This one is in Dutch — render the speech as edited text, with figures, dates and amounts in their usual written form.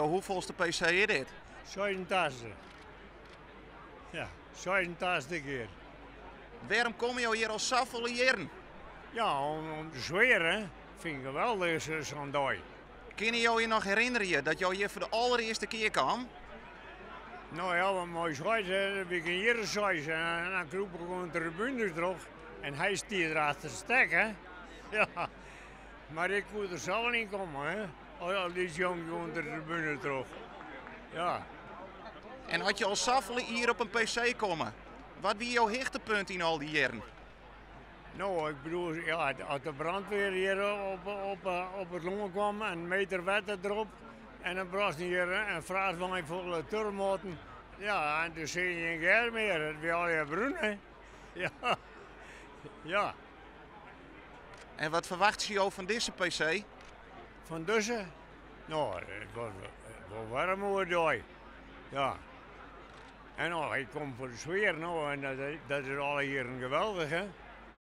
Jouw hoeveelste PC is dit? 87. Ja, 87 keer. Waarom kom je hier al zoveel jaren? Ja, om te zweren vind ik geweldig zo'n dag. Kun je jou nog herinneren dat jou hier voor de allereerste keer kwam? Nou ja, wat mooi schijt, heb ik een hier schijt en dan kroep ik gewoon de tribune terug. En hij stiert erachter stek, hè. Ja, maar ik kon er zelf niet komen, hè. Al die jongen gewoon de tribune terug. Ja. En had je al zoveel hier op een PC komen? Wat wie jouw hichtepunt in al die jaren? Nou, ik bedoel, ja, als de brandweer hier op het longen kwam en een meter water erop. En dan bracht hij hier en vraagt van mij voor turmoten. Ja, en toen zie je geen geld meer. Het was al je bruin, hè. Ja. Ja. En wat verwacht je jou van deze PC? Van tussen? Nou, het was warm hoor, daar. Ja. En nou, ik kom voor de sfeer, nou, en dat is alle hier geweldig, hè.